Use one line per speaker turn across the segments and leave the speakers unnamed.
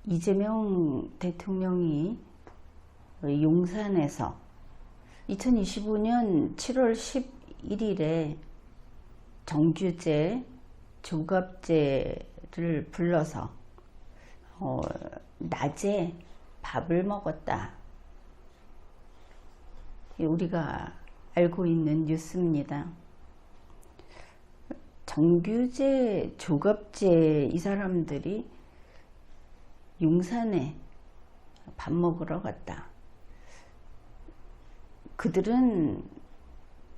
이재명 대통령이 용산에서 2025년 7월 11일에 정규제, 조갑제를 불러서 낮에 밥을 먹었다. 우리가 알고 있는 뉴스입니다. 정규제, 조갑제 이 사람들이 용산에 밥 먹으러 갔다. 그들은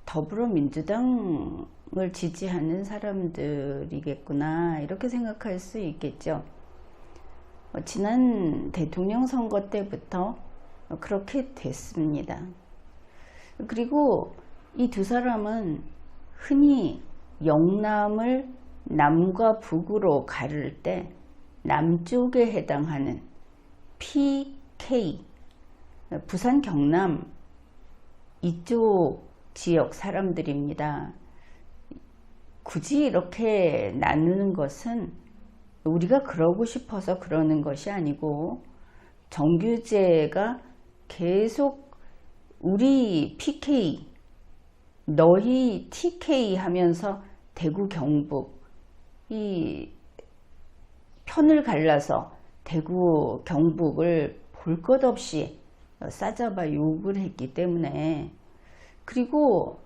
더불어민주당을 지지하는 사람들이겠구나 이렇게 생각할 수 있겠죠. 지난 대통령 선거 때부터 그렇게 됐습니다. 그리고 이 두 사람은 흔히 영남을 남과 북으로 가를 때 남쪽에 해당하는 PK, 부산 경남 이쪽 지역 사람들입니다. 굳이 이렇게 나누는 것은 우리가 그러고 싶어서 그러는 것이 아니고 정규제가 계속 우리 PK, 너희 TK 하면서 대구 경북 이 편을 갈라서 대구 경북을 볼 것 없이 싸잡아 욕을 했기 때문에, 그리고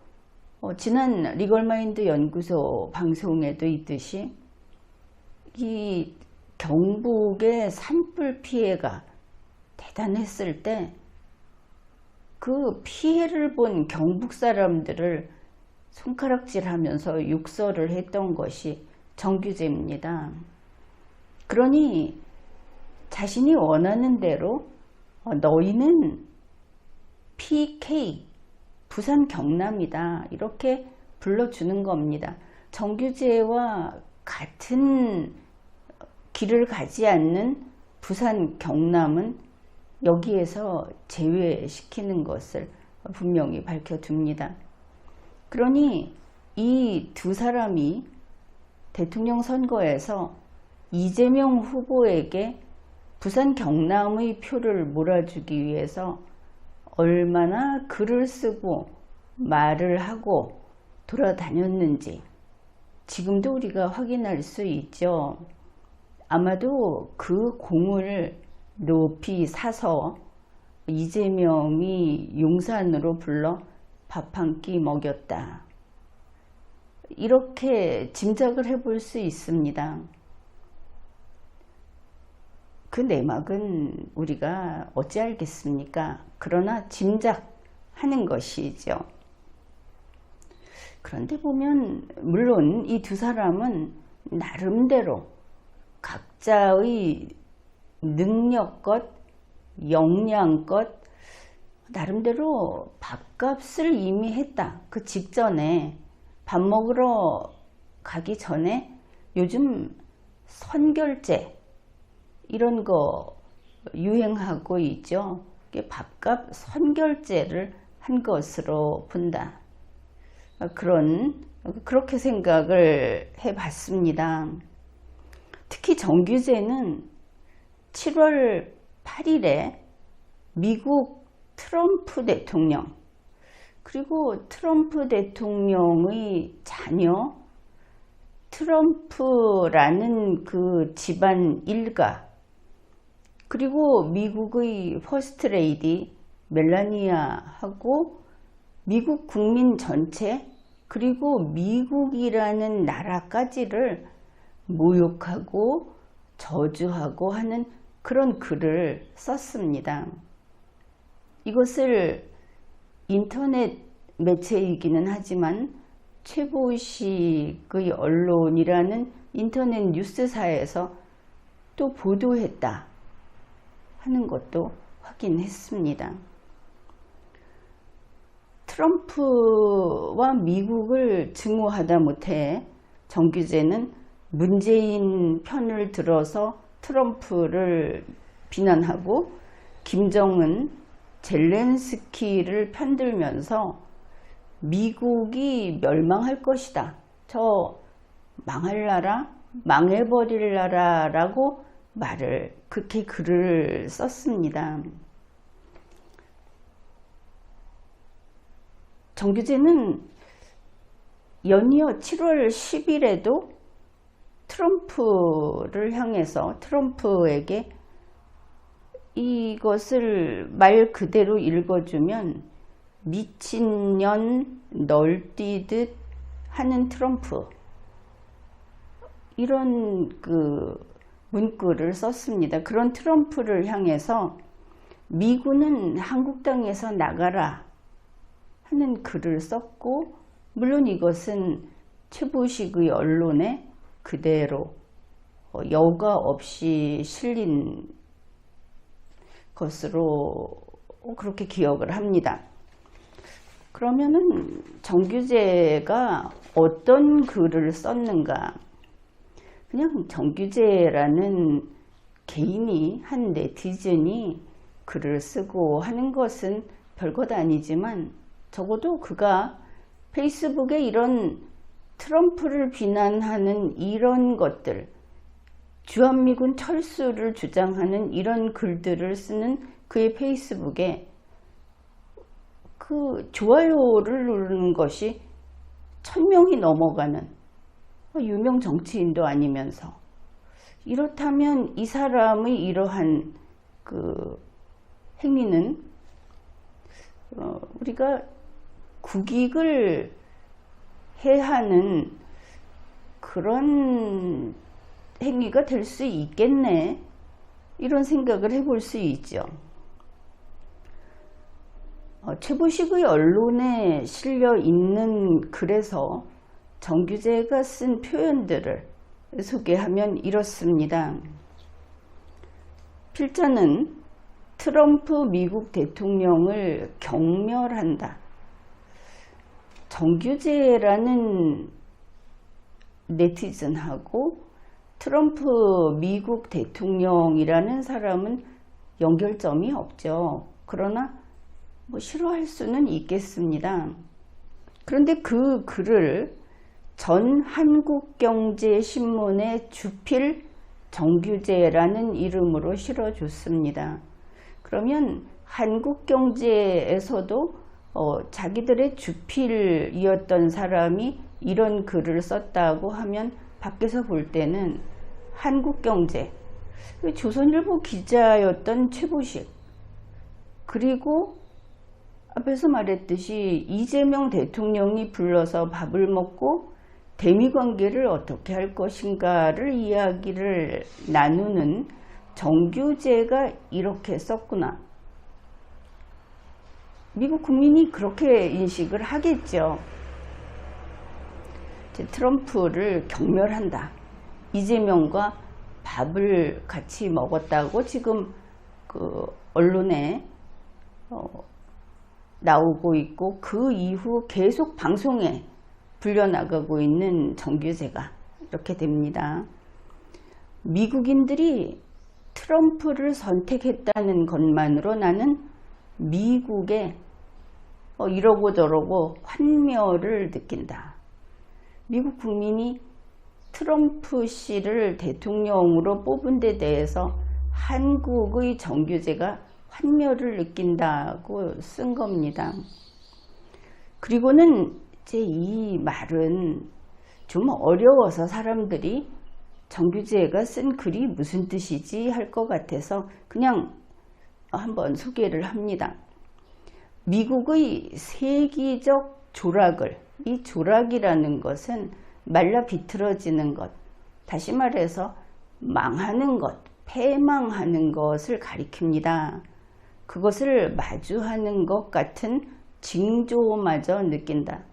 지난 리걸마인드 연구소 방송에도 있듯이 이 경북의 산불 피해가 대단했을 때 그 피해를 본 경북 사람들을 손가락질하면서 욕설을 했던 것이 정규제입니다. 그러니 자신이 원하는 대로 너희는 PK, 부산 경남이다 이렇게 불러주는 겁니다. 정규제와 같은 길을 가지 않는 부산 경남은 여기에서 제외시키는 것을 분명히 밝혀둡니다. 그러니 이 두 사람이 대통령 선거에서 이재명 후보에게 부산 경남의 표를 몰아주기 위해서 얼마나 글을 쓰고 말을 하고 돌아다녔는지 지금도 우리가 확인할 수 있죠. 아마도 그 공을 높이 사서 이재명이 용산으로 불러 밥 한 끼 먹였다. 이렇게 짐작을 해볼 수 있습니다. 그 내막은 우리가 어찌 알겠습니까? 그러나 짐작하는 것이죠. 그런데 보면 물론 이 두 사람은 나름대로 각자의 능력껏 역량껏 나름대로 밥값을 이미 했다. 그 직전에 밥 먹으러 가기 전에 요즘 선결제 이런 거 유행하고 있죠. 밥값 선결제를 한 것으로 본다. 그렇게 생각을 해봤습니다. 특히 정규제는 7월 8일에 미국 트럼프 대통령 그리고 트럼프 대통령의 자녀 트럼프라는 그 집안 일가 그리고 미국의 퍼스트 레이디 멜라니아하고 미국 국민 전체 그리고 미국이라는 나라까지를 모욕하고 저주하고 하는 그런 글을 썼습니다. 이것을 인터넷 매체이기는 하지만 최보식의 언론이라는 인터넷 뉴스사에서 또 보도했다 하는 것도 확인했습니다. 트럼프와 미국을 증오하다 못해 정규제는 문재인 편을 들어서 트럼프를 비난하고 김정은, 젤렌스키를 편들면서 미국이 멸망할 것이다. 저 망할 나라, 망해버릴 나라라고 그렇게 글을 썼습니다. 정규제는 연이어 7월 10일에도 트럼프를 향해서 트럼프에게 이것을 말 그대로 읽어주면 미친년 널뛰듯 하는 트럼프, 이런 문구를 썼습니다. 그런 트럼프를 향해서 미군은 한국 땅에서 나가라 하는 글을 썼고, 물론 이것은 최부식의 언론에 그대로 여과 없이 실린 것으로 그렇게 기억을 합니다. 그러면은 정규제가 어떤 글을 썼는가? 그냥 정규제라는 개인이, 한 네티즌이 글을 쓰고 하는 것은 별것 아니지만, 적어도 그가 페이스북에 이런 트럼프를 비난하는 이런 것들, 주한미군 철수를 주장하는 이런 글들을 쓰는 그의 페이스북에 좋아요를 누르는 것이 1000명이 넘어가는 유명 정치인도 아니면서, 이렇다면 이 사람의 이러한 행위는 우리가 국익을 해하는 그런 행위가 될 수 있겠네, 이런 생각을 해볼 수 있죠. 최부식의 언론에 실려 있는 글에서 정규제가 쓴 표현들을 소개하면 이렇습니다. 필자는 트럼프 미국 대통령을 경멸한다. 정규제라는 네티즌하고 트럼프 미국 대통령이라는 사람은 연결점이 없죠. 그러나 싫어할 수는 있겠습니다. 그런데 그 글을 전 한국경제신문에 주필 정규제라는 이름으로 실어줬습니다. 그러면 한국경제에서도 자기들의 주필이었던 사람이 이런 글을 썼다고 하면 밖에서 볼 때는 한국경제, 조선일보 기자였던 최부식, 그리고 앞에서 말했듯이 이재명 대통령이 불러서 밥을 먹고 대미관계를 어떻게 할 것인가를 이야기를 나누는 정규제가 이렇게 썼구나. 미국 국민이 그렇게 인식을 하겠죠. 트럼프를 경멸한다. 이재명과 밥을 같이 먹었다고 지금 언론에 나오고 있고, 그 이후 계속 방송에 불려나가고 있는 정규제가 이렇게 됩니다. 미국인들이 트럼프를 선택했다는 것만으로 나는 미국에 이러고 저러고 환멸을 느낀다. 미국 국민이 트럼프 씨를 대통령으로 뽑은 데 대해서 한국의 정규제가 환멸을 느낀다고 쓴 겁니다. 그리고는 이제 이 말은 좀 어려워서 사람들이 정규제가 쓴 글이 무슨 뜻이지 할 것 같아서 그냥 한번 소개를 합니다. 미국의 세기적 조락을, 이 조락이라는 것은 말라 비틀어지는 것, 다시 말해서 망하는 것, 패망하는 것을 가리킵니다. 그것을 마주하는 것 같은 징조마저 느낀다.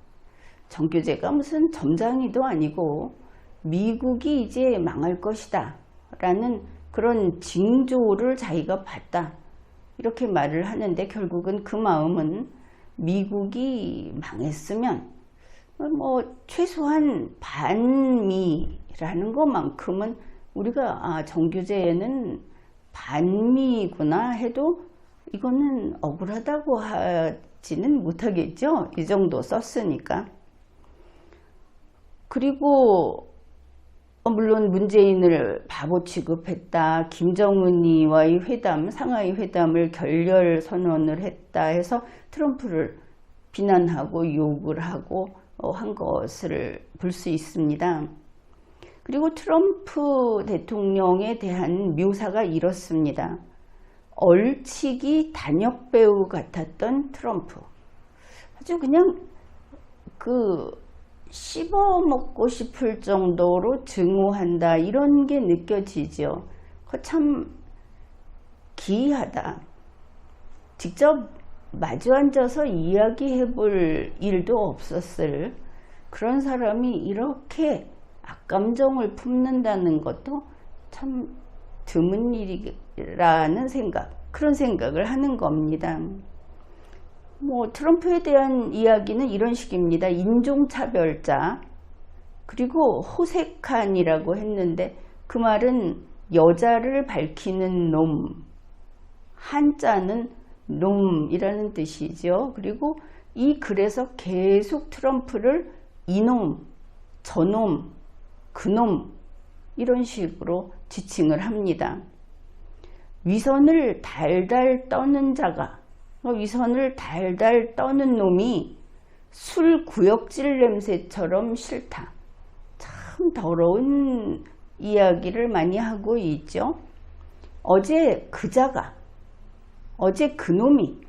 정규제가 무슨 점장이도 아니고 미국이 이제 망할 것이다 라는 그런 징조를 자기가 봤다, 이렇게 말을 하는데, 결국은 그 마음은 미국이 망했으면 최소한 반미라는 것만큼은 우리가 정규제에는 반미구나 해도 이거는 억울하다고 하지는 못하겠죠. 이 정도 썼으니까. 그리고 물론 문재인을 바보 취급했다, 김정은이와의 회담, 상하이 회담을 결렬 선언을 했다 해서 트럼프를 비난하고 욕을 하고 한 것을 볼 수 있습니다. 그리고 트럼프 대통령에 대한 묘사가 이렇습니다. 얼치기 단역 배우 같았던 트럼프. 아주 그냥 씹어먹고 싶을 정도로 증오한다, 이런 게 느껴지죠. 참 기이하다. 직접 마주 앉아서 이야기해 볼 일도 없었을 그런 사람이 이렇게 악감정을 품는다는 것도 참 드문 일이라는 그런 생각을 하는 겁니다. 트럼프에 대한 이야기는 이런 식입니다. 인종차별자, 그리고 호색한이라고 했는데 그 말은 여자를 밝히는 놈, 한자는 놈이라는 뜻이죠. 그리고 이 글에서 계속 트럼프를 이놈, 저놈, 그놈 이런 식으로 지칭을 합니다. 위선을 달달 떠는 자가, 위선을 달달 떠는 놈이 술 구역질 냄새처럼 싫다. 참 더러운 이야기를 많이 하고 있죠. 어제 그놈이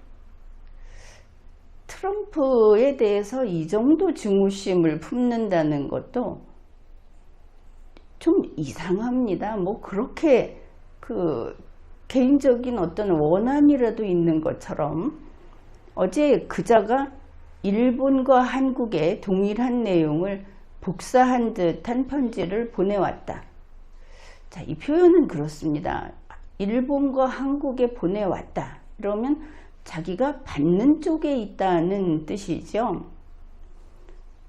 트럼프에 대해서 이 정도 증오심을 품는다는 것도 좀 이상합니다. 그렇게 개인적인 어떤 원한이라도 있는 것처럼 어제 그자가 일본과 한국에 동일한 내용을 복사한 듯한 편지를 보내왔다. 자, 이 표현은 그렇습니다. 일본과 한국에 보내왔다. 그러면 자기가 받는 쪽에 있다는 뜻이죠.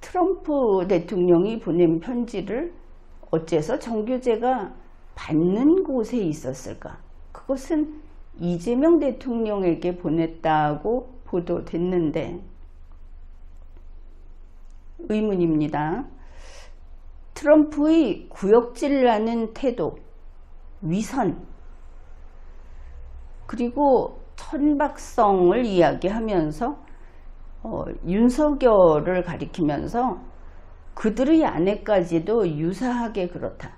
트럼프 대통령이 보낸 편지를 어째서 정규재가 받는 곳에 있었을까? 그것은 이재명 대통령에게 보냈다고 보도됐는데 의문입니다. 트럼프의 구역질나는 태도, 위선, 그리고 천박성을 이야기하면서 윤석열을 가리키면서 그들의 아내까지도 유사하게 그렇다.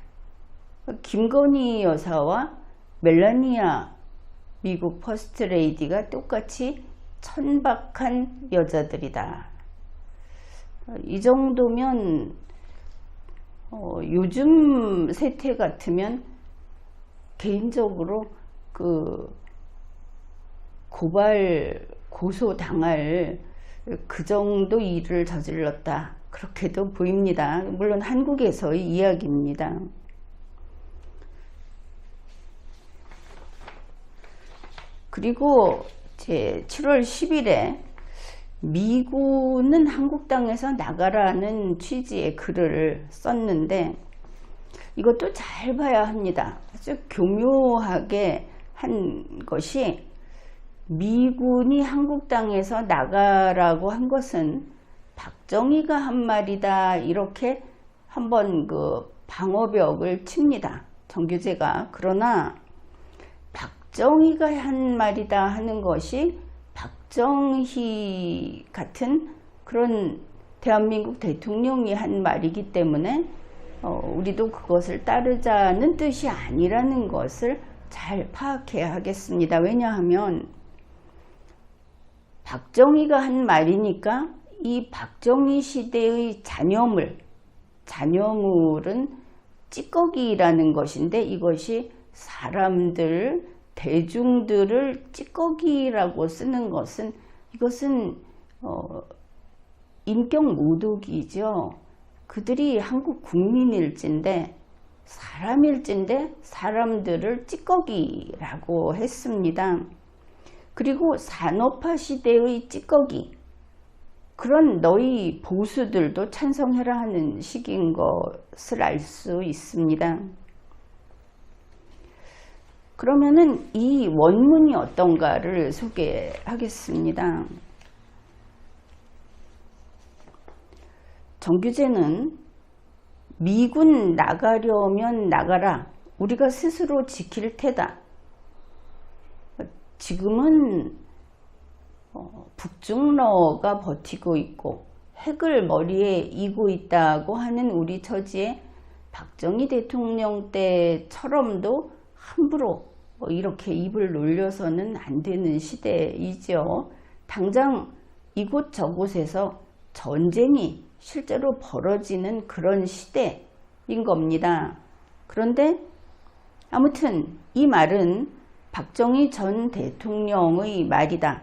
김건희 여사와 멜라니아 미국 퍼스트레이디가 똑같이 천박한 여자들이다. 이 정도면 요즘 세태 같으면 개인적으로 고소 당할 그 정도 일을 저질렀다, 그렇게도 보입니다. 물론 한국에서의 이야기입니다. 그리고 제 7월 10일에 미군은 한국 땅에서 나가라는 취지의 글을 썼는데 이것도 잘 봐야 합니다. 아주 교묘하게 한 것이, 미군이 한국 땅에서 나가라고 한 것은 박정희가 한 말이다, 이렇게 한번 방어벽을 칩니다, 정규재가. 그러나 박정희가 한 말이다 하는 것이 박정희 같은 그런 대한민국 대통령이 한 말이기 때문에 우리도 그것을 따르자는 뜻이 아니라는 것을 잘 파악해야 하겠습니다. 왜냐하면 박정희가 한 말이니까 이 박정희 시대의 잔여물은 찌꺼기라는 것인데, 이것이 사람들, 대중들을 찌꺼기라고 쓰는 것은, 이것은 인격 모독이죠. 그들이 한국 국민일진데, 사람일진데 사람들을 찌꺼기라고 했습니다. 그리고 산업화 시대의 찌꺼기, 그런 너희 보수들도 찬성해라 하는 식인 것을 알 수 있습니다. 그러면은 이 원문이 어떤가를 소개하겠습니다. 정규재는 미군 나가려면 나가라. 우리가 스스로 지킬 테다. 지금은 북중러가 버티고 있고 핵을 머리에 이고 있다고 하는 우리 처지에 박정희 대통령 때처럼도 함부로 이렇게 입을 놀려서는 안 되는 시대이죠. 당장 이곳저곳에서 전쟁이 실제로 벌어지는 그런 시대인 겁니다. 그런데 아무튼 이 말은 박정희 전 대통령의 말이다.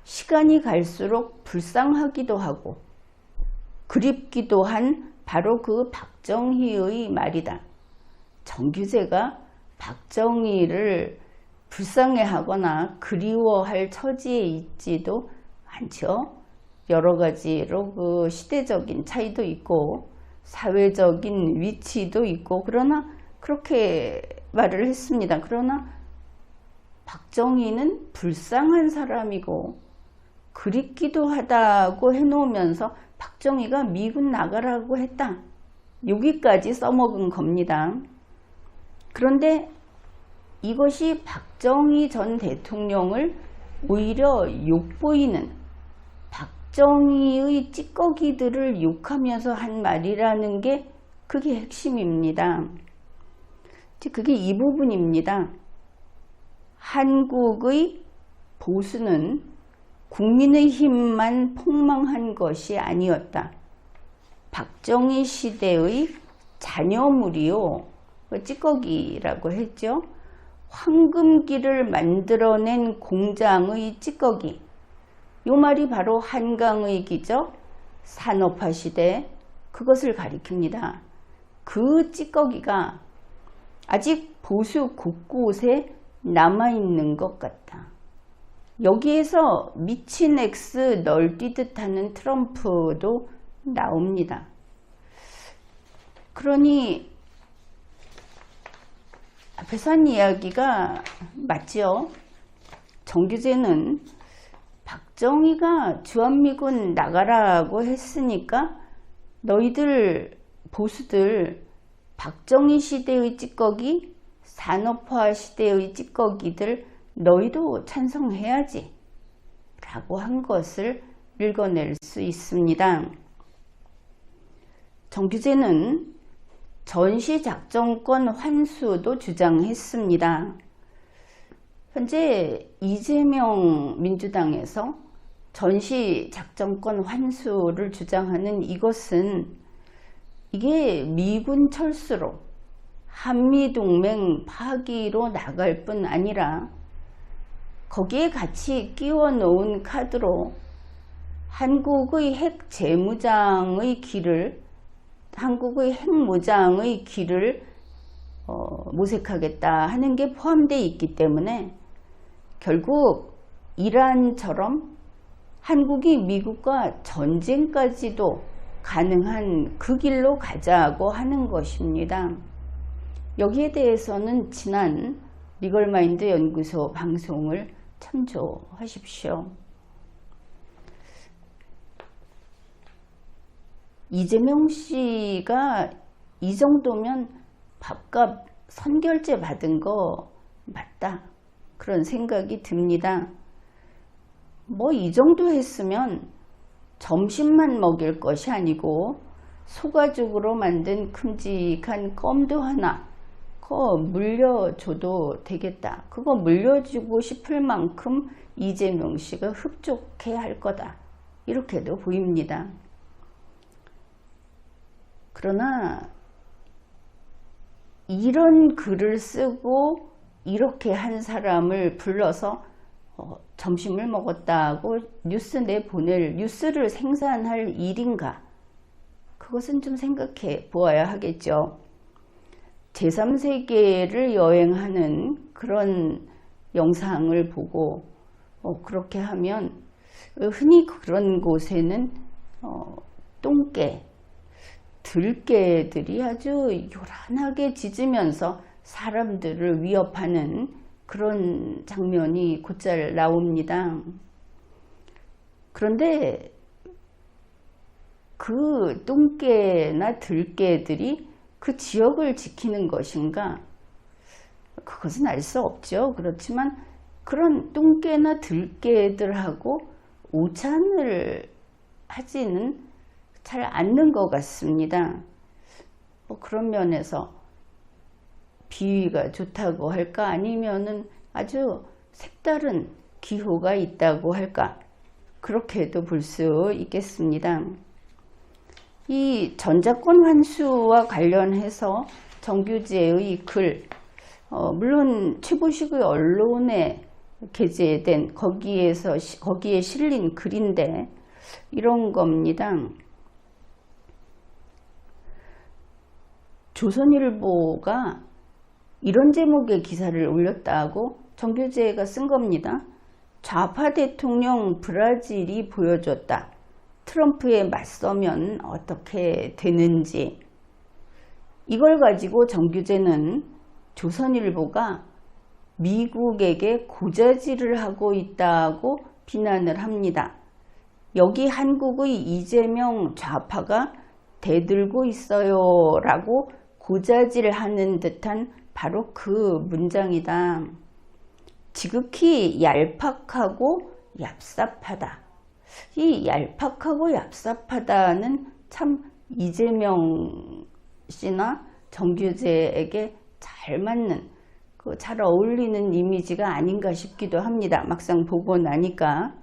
시간이 갈수록 불쌍하기도 하고 그립기도 한 바로 그 박정희의 말이다. 정규재가 박정희를 불쌍해하거나 그리워할 처지에 있지도 않죠. 여러 가지로 그 시대적인 차이도 있고 사회적인 위치도 있고 그러나 그렇게 말을 했습니다. 그러나 박정희는 불쌍한 사람이고 그립기도 하다고 해놓으면서 박정희가 미군 나가라고 했다. 여기까지 써먹은 겁니다. 그런데 이것이 박정희 전 대통령을 오히려 욕보이는 박정희의 찌꺼기들을 욕하면서 한 말이라는 게 그게 핵심입니다. 그게 이 부분입니다. 한국의 보수는 국민의힘만 폭망한 것이 아니었다. 박정희 시대의 자녀물이요. 찌꺼기라고 했죠. 황금기를 만들어낸 공장의 찌꺼기. 이 말이 바로 한강의 기적, 산업화 시대, 그것을 가리킵니다. 그 찌꺼기가 아직 보수 곳곳에 남아있는 것 같다. 여기에서 미친 X 널뛰듯 하는 트럼프도 나옵니다. 그러니 앞에서 한 이야기가 맞죠. 정규재는 박정희가 주한미군 나가라고 했으니까 너희들 보수들 박정희 시대의 찌꺼기, 산업화 시대의 찌꺼기들 너희도 찬성해야지 라고 한 것을 읽어낼 수 있습니다. 정규재는 전시작전권 환수도 주장했습니다. 현재 이재명 민주당에서 전시작전권 환수를 주장하는 이것은 이게 미군 철수로 한미동맹 파기로 나갈 뿐 아니라 거기에 같이 끼워 놓은 카드로 한국의 핵 재무장의 길을 한국의 핵무장의 길을 모색하겠다 하는 게 포함되어 있기 때문에 결국 이란처럼 한국이 미국과 전쟁까지도 가능한 그 길로 가자고 하는 것입니다. 여기에 대해서는 지난 리걸마인드 연구소 방송을 참조하십시오. 이재명 씨가 이 정도면 밥값 선결제 받은 거 맞다. 그런 생각이 듭니다. 뭐 이 정도 했으면 점심만 먹일 것이 아니고 소가죽으로 만든 큼직한 껌도 하나 그거 물려줘도 되겠다. 그거 물려주고 싶을 만큼 이재명 씨가 흡족해 할 거다. 이렇게도 보입니다. 그러나 이런 글을 쓰고 이렇게 한 사람을 불러서 점심을 먹었다고 뉴스 내보낼 뉴스를 생산할 일인가? 그것은 좀 생각해 보아야 하겠죠. 제3세계를 여행하는 그런 영상을 보고 그렇게 하면 흔히 그런 곳에는 똥개, 들개들이 아주 요란하게 짖으면서 사람들을 위협하는 그런 장면이 곧잘 나옵니다. 그런데 그 똥개나 들개들이 그 지역을 지키는 것인가? 그것은 알 수 없죠. 그렇지만 그런 똥개나 들개들하고 오찬을 하지는 잘 않는 것 같습니다. 그런 면에서 비위가 좋다고 할까? 아니면은 아주 색다른 기호가 있다고 할까? 그렇게도 볼 수 있겠습니다. 이 전자권 환수와 관련해서 정규제의 글, 물론 최보식의 언론에 게재된 거기에 실린 글인데 이런 겁니다. 조선일보가 이런 제목의 기사를 올렸다고 정규제가 쓴 겁니다. 좌파 대통령 브라질이 보여줬다. 트럼프에 맞서면 어떻게 되는지. 이걸 가지고 정규제는 조선일보가 미국에게 고자질을 하고 있다고 비난을 합니다. 여기 한국의 이재명 좌파가 대들고 있어요 라고 고자질하는 듯한 바로 그 문장이다. 지극히 얄팍하고 얍삽하다. 이 얄팍하고 얍삽하다는 참 이재명 씨나 정규제에게 잘 맞는, 잘 어울리는 이미지가 아닌가 싶기도 합니다. 막상 보고 나니까.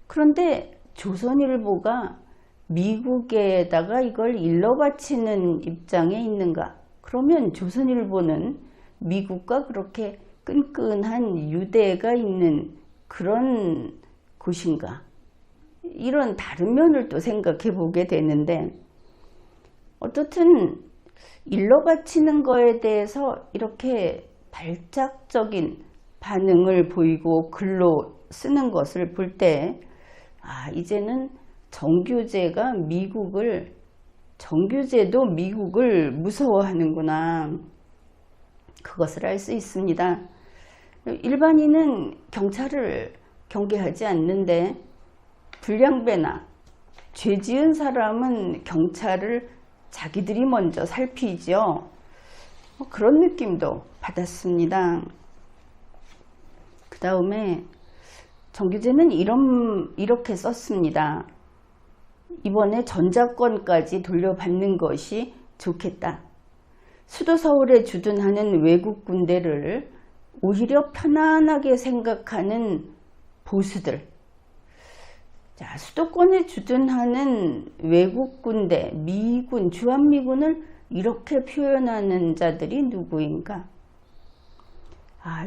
그런데 조선일보가 미국에다가 이걸 일러바치는 입장에 있는가? 그러면 조선일보는 미국과 그렇게 끈끈한 유대가 있는 그런 곳인가? 이런 다른 면을 또 생각해 보게 되는데, 어떻든 일러바치는 거에 대해서 이렇게 발작적인 반응을 보이고 글로 쓰는 것을 볼 때, 이제는 정규제도 미국을 무서워하는구나. 그것을 알 수 있습니다. 일반인은 경찰을 경계하지 않는데 불량배나 죄 지은 사람은 경찰을 자기들이 먼저 살피죠. 그런 느낌도 받았습니다. 그 다음에 정규제는 이렇게 썼습니다. 이번에 전자권까지 돌려받는 것이 좋겠다. 수도 서울에 주둔하는 외국 군대를 오히려 편안하게 생각하는 보수들. 자, 수도권에 주둔하는 외국 군대, 미군, 주한미군을 이렇게 표현하는 자들이 누구인가?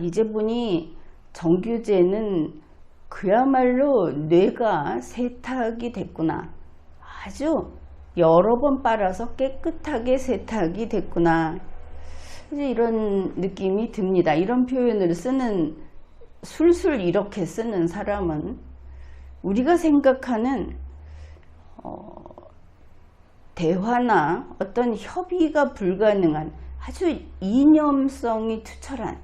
이제 보니 정규제는 그야말로 뇌가 세탁이 됐구나. 아주 여러 번 빨아서 깨끗하게 세탁이 됐구나. 이제 이런 느낌이 듭니다. 이런 표현을 술술 이렇게 쓰는 사람은 우리가 생각하는 대화나 어떤 협의가 불가능한 아주 이념성이 투철한,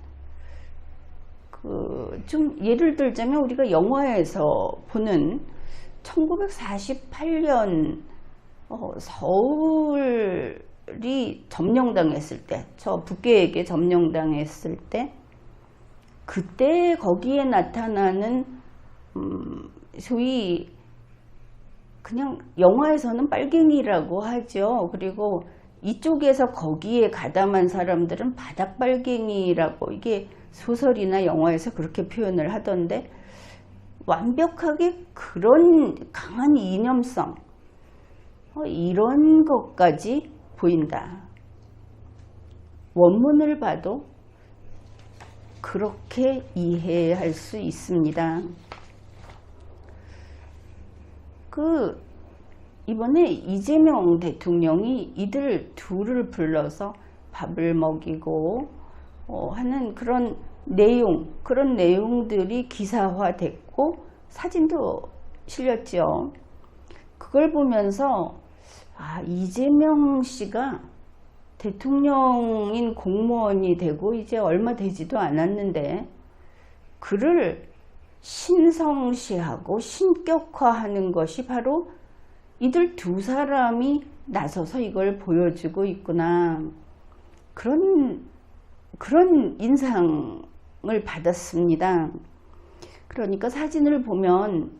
좀 예를 들자면 우리가 영화에서 보는 1948년 서울이 점령당했을 때, 저 북괴에게 점령당했을 때, 그때 거기에 나타나는 소위 그냥 영화에서는 빨갱이라고 하죠. 그리고 이쪽에서 거기에 가담한 사람들은 바닥빨갱이라고, 이게 소설이나 영화에서 그렇게 표현을 하던데, 완벽하게 그런 강한 이념성, 이런 것까지 보인다. 원문을 봐도 그렇게 이해할 수 있습니다. 이번에 이재명 대통령이 이들 둘을 불러서 밥을 먹이고 하는 그런 내용들이 기사화됐고 사진도 실렸죠. 그걸 보면서 이재명 씨가 대통령인 공무원이 되고 이제 얼마 되지도 않았는데 그를 신성시하고 신격화하는 것이 바로 이들 두 사람이 나서서 이걸 보여주고 있구나. 그런 인상을 받았습니다. 그러니까 사진을 보면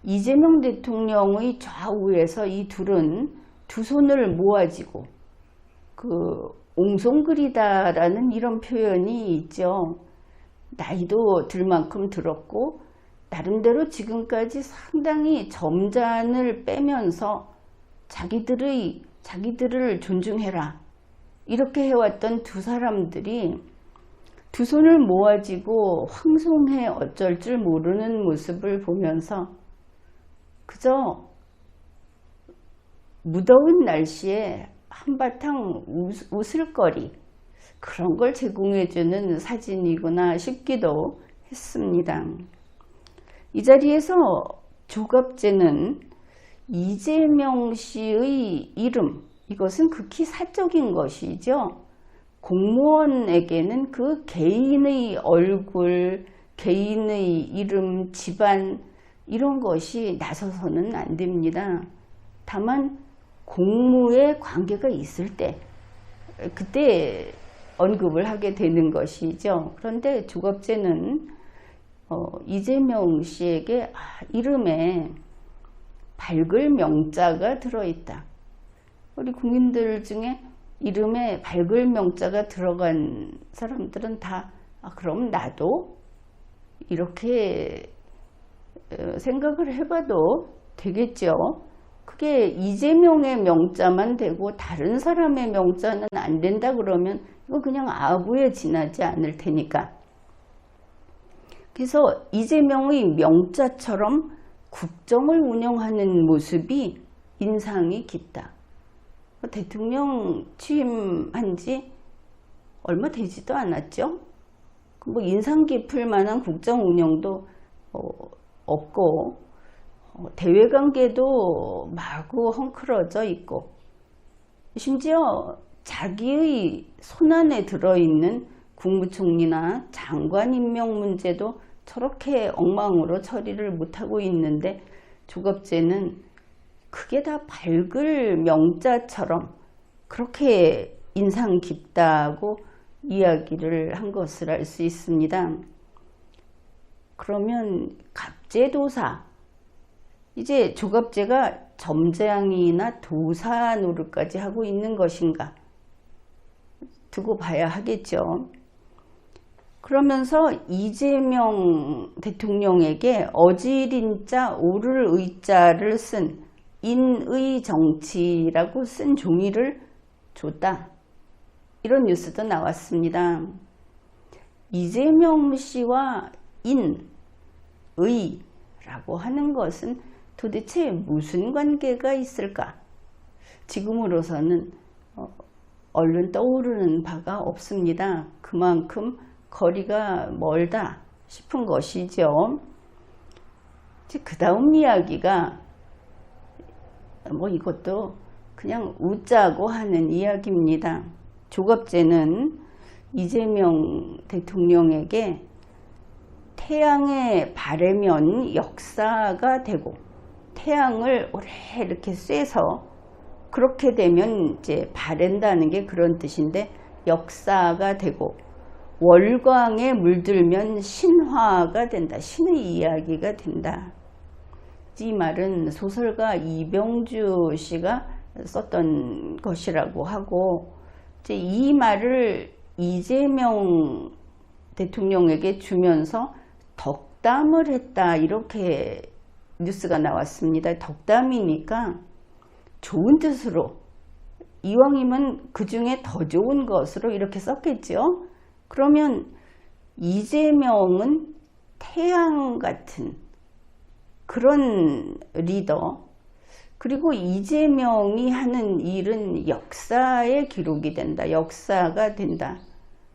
이재명 대통령의 좌우에서 이 둘은 두 손을 모아지고 옹송그리다라는 이런 표현이 있죠. 나이도 들만큼 들었고 나름대로 지금까지 상당히 점잔을 빼면서 자기들을 존중해라 이렇게 해왔던 두 사람들이 두 손을 모아지고 황송해 어쩔 줄 모르는 모습을 보면서 그저 무더운 날씨에 한바탕 웃을거리 그런 걸 제공해주는 사진이구나 싶기도 했습니다. 이 자리에서 조갑제는 이재명 씨의 이름, 이것은 극히 사적인 것이죠. 공무원에게는 그 개인의 얼굴, 개인의 이름, 집안 이런 것이 나서서는 안 됩니다. 다만 공무의 관계가 있을 때 그때 언급을 하게 되는 것이죠. 그런데 조갑제는 이재명 씨에게 이름에 밝을 명자가 들어있다. 우리 국민들 중에 이름에 밝을 명자가 들어간 사람들은 다 그럼 나도 이렇게 생각을 해봐도 되겠죠. 그게 이재명의 명자만 되고 다른 사람의 명자는 안 된다 그러면 이거 그냥 아부에 지나지 않을 테니까. 그래서 이재명의 명자처럼 국정을 운영하는 모습이 인상이 깊다. 대통령 취임한 지 얼마 되지도 않았죠. 뭐 인상 깊을 만한 국정 운영도 없고 대외관계도 마구 헝클어져 있고 심지어 자기의 손안에 들어있는 국무총리나 장관 임명 문제도 저렇게 엉망으로 처리를 못하고 있는데 조갑제는 그게 다 밝을 명자처럼 그렇게 인상 깊다고 이야기를 한 것을 알 수 있습니다. 그러면 갑제도사, 이제 조갑제가 점장이나 도사 노릇까지 하고 있는 것인가 두고 봐야 하겠죠. 그러면서 이재명 대통령에게 어질인자 오를 의자를 쓴 인의 정치라고 쓴 종이를 줬다. 이런 뉴스도 나왔습니다. 이재명 씨와 인의라고 하는 것은 도대체 무슨 관계가 있을까? 지금으로서는 얼른 떠오르는 바가 없습니다. 그만큼 거리가 멀다 싶은 것이죠. 그 다음 이야기가 이것도 그냥 웃자고 하는 이야기입니다. 조갑제는 이재명 대통령에게 태양에 바래면 역사가 되고 태양을 오래 이렇게 쐬서 그렇게 되면 이제 바랜다는 게 그런 뜻인데 역사가 되고 월광에 물들면 신화가 된다. 신의 이야기가 된다. 이 말은 소설가 이병주 씨가 썼던 것이라고 하고 이제 이 말을 이재명 대통령에게 주면서 덕담을 했다. 이렇게 뉴스가 나왔습니다. 덕담이니까 좋은 뜻으로 이왕이면 그 중에 더 좋은 것으로 이렇게 썼겠죠. 그러면 이재명은 태양 같은 그런 리더, 그리고 이재명이 하는 일은 역사의 기록이 된다. 역사가 된다.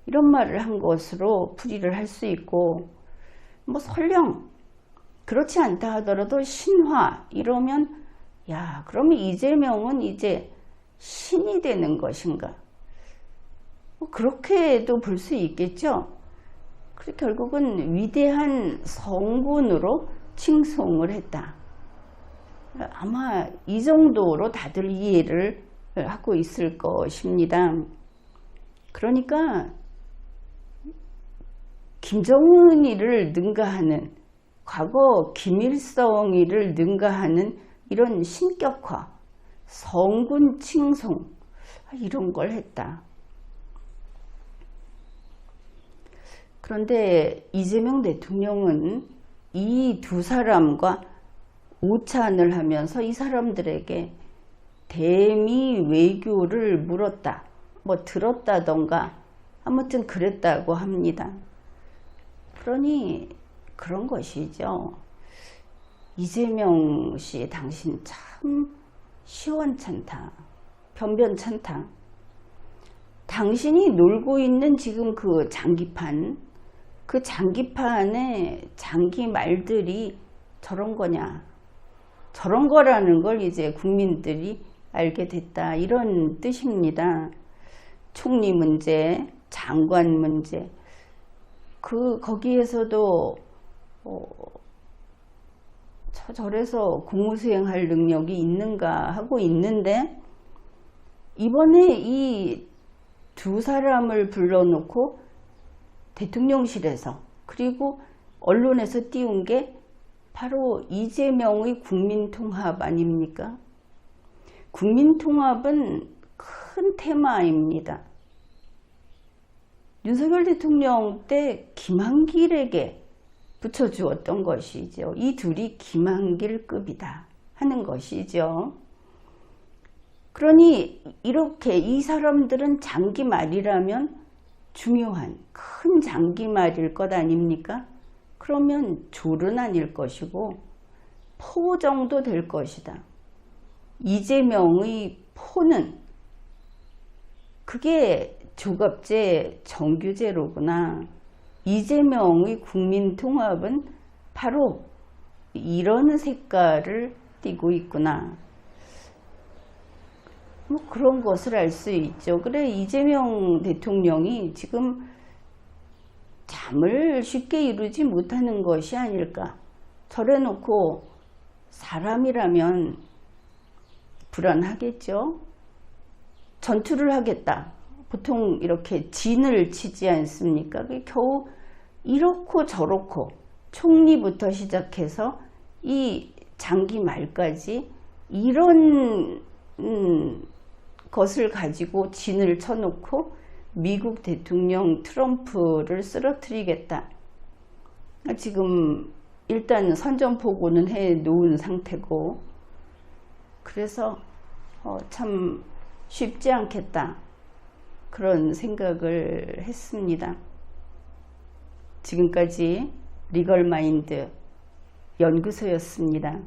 이런 말을 한 것으로 풀이를 할 수 있고 설령 그렇지 않다 하더라도 신화 이러면 그러면 이재명은 이제 신이 되는 것인가? 그렇게도 볼 수 있겠죠. 그래서 결국은 위대한 성군으로 칭송을 했다. 아마 이 정도로 다들 이해를 하고 있을 것입니다. 그러니까 김정은이를 능가하는, 과거 김일성이를 능가하는 이런 신격화, 성군 칭송, 이런 걸 했다. 그런데 이재명 대통령은 이 두 사람과 오찬을 하면서 이 사람들에게 대미 외교를 물었다, 뭐 들었다던가 아무튼 그랬다고 합니다. 그러니 그런 것이죠. 이재명 씨, 당신 참 시원찮다, 변변찮다. 당신이 놀고 있는 지금 그 장기판, 그 장기판의 장기 말들이 저런 거냐, 저런 거라는 걸 이제 국민들이 알게 됐다, 이런 뜻입니다. 총리 문제, 장관 문제, 거기에서도 저래서 공무수행할 능력이 있는가 하고 있는데, 이번에 이 두 사람을 불러놓고 대통령실에서 그리고 언론에서 띄운 게 바로 이재명의 국민통합 아닙니까? 국민통합은 큰 테마입니다. 윤석열 대통령 때 김한길에게 붙여주었던 것이죠. 이 둘이 김한길급이다 하는 것이죠. 그러니 이렇게 이 사람들은 장기말이라면 중요한 큰 장기말일 것 아닙니까? 그러면 졸은 아닐 것이고 포 정도 될 것이다. 이재명의 포는 그게 조갑제 정규제로구나. 이재명의 국민통합은 바로 이런 색깔을 띠고 있구나. 뭐 그런 것을 알 수 있죠. 그래, 이재명 대통령이 지금 잠을 쉽게 이루지 못하는 것이 아닐까. 저래 놓고 사람이라면 불안하겠죠. 전투를 하겠다. 보통 이렇게 진을 치지 않습니까? 겨우 이렇고 저렇고 총리부터 시작해서 이 장기 말까지 이런 것을 가지고 진을 쳐놓고 미국 대통령 트럼프를 쓰러뜨리겠다. 지금 일단 선전포고는 해 놓은 상태고, 그래서 참 쉽지 않겠다, 그런 생각을 했습니다. 지금까지 리걸마인드 연구소였습니다.